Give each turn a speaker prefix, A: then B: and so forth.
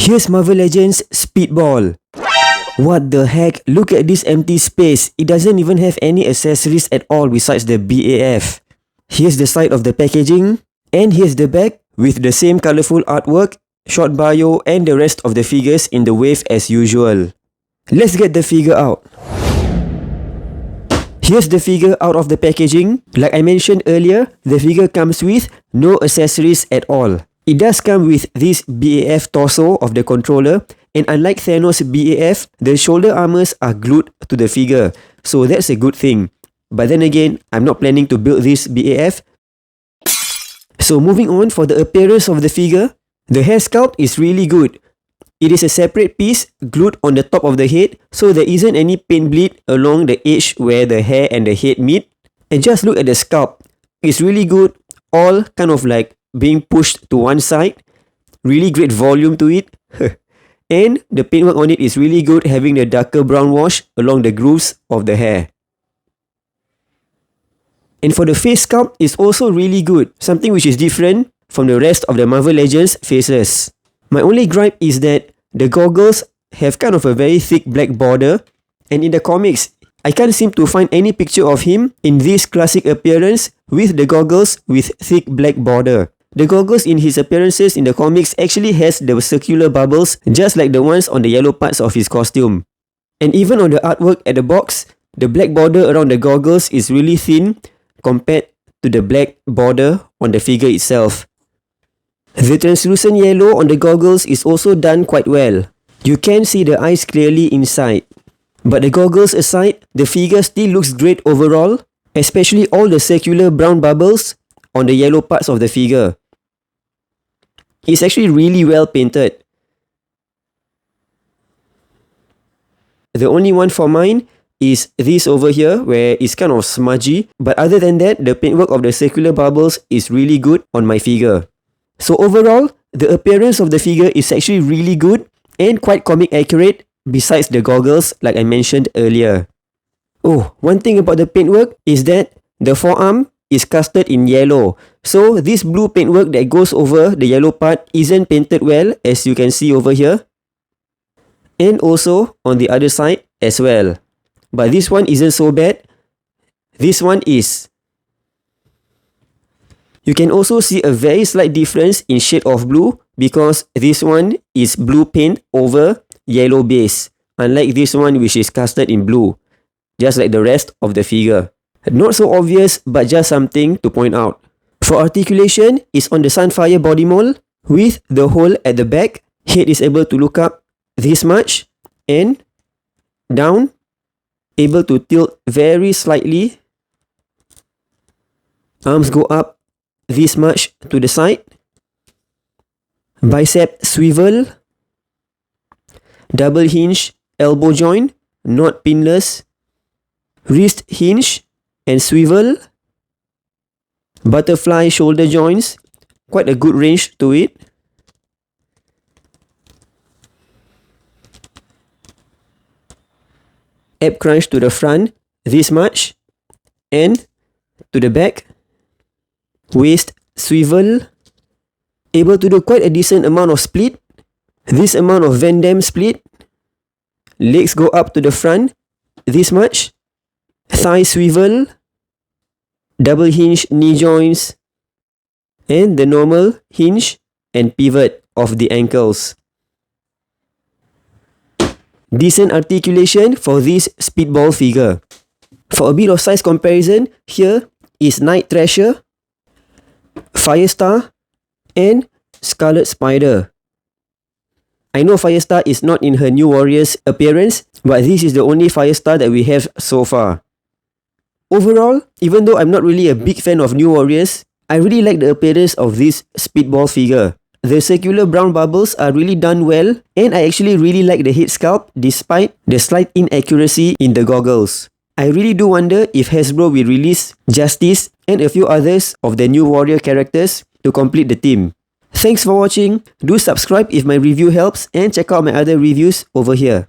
A: Here's Marvel Legends Speedball. What the heck? Look at this empty space. It doesn't even have any accessories at all besides the BAF. Here's the side of the packaging. And here's the back with the same colorful artwork, short bio and the rest of the figures in the wave as usual. Let's get the figure out. Here's the figure out of the packaging. Like I mentioned earlier, the figure comes with no accessories at all. It does come with this BAF torso of the controller, and unlike Thanos' BAF, the shoulder armors are glued to the figure, so that's a good thing. But then again, I'm not planning to build this BAF. So moving on, for the appearance of the figure, the hair sculpt is really good. It is a separate piece glued on the top of the head, so there isn't any paint bleed along the edge where the hair and the head meet. And just look at the sculpt. It's really good, all kind of like being pushed to one side. Really great volume to it. And the paintwork on it is really good, having the darker brown wash along the grooves of the hair. And for the face sculpt, is also really good, something which is different from the rest of the Marvel Legends faces. My only gripe is that the goggles have kind of a very thick black border, and in the comics, I can't seem to find any picture of him in this classic appearance with the goggles with thick black border. The goggles in his appearances in the comics actually has the circular bubbles just like the ones on the yellow parts of his costume. And even on the artwork at the box, the black border around the goggles is really thin compared to the black border on the figure itself. The translucent yellow on the goggles is also done quite well. You can see the eyes clearly inside. But the goggles aside, the figure still looks great overall, especially all the circular brown bubbles on the yellow parts of the figure. It's actually really well painted. The only one for mine is this over here, where it's kind of smudgy, but other than that, the paintwork of the circular bubbles is really good on my figure. So overall, the appearance of the figure is actually really good and quite comic accurate besides the goggles like I mentioned earlier. Oh, one thing about the paintwork is that the forearm is casted in yellow. So this blue paintwork that goes over the yellow part isn't painted well, as you can see over here. And also on the other side as well. But this one isn't so bad. This one is. You can also see a very slight difference in shade of blue because this one is blue paint over yellow base, unlike this one which is casted in blue, just like the rest of the figure. Not so obvious, but just something to point out. For articulation, is on the Sunfire body mold with the hole at the back. Head is able to look up this much and down, able to tilt very slightly. Arms go up this much to the side. Bicep swivel. Double hinge elbow joint, not pinless. Wrist hinge and swivel. Butterfly shoulder joints, quite a good range to it. Ab crunch to the front, this much, and to the back. Waist swivel, able to do quite a decent amount of split. This amount of Van Damme split. Legs go up to the front, this much. Thigh swivel. Double hinge knee joints. And the normal hinge and pivot of the ankles. Decent articulation for this Speedball figure. For a bit of size comparison, here is Night Thrasher, Firestar, and Scarlet Spider. I know Firestar is not in her New Warriors appearance, but this is the only Firestar that we have so far. Overall, even though I'm not really a big fan of New Warriors, I really like the appearance of this Speedball figure. The circular brown bubbles are really done well, and I actually really like the head sculpt despite the slight inaccuracy in the goggles. I really do wonder if Hasbro will release Justice and a few others of the New Warrior characters to complete the team. Thanks for watching. Do subscribe if my review helps and check out my other reviews over here.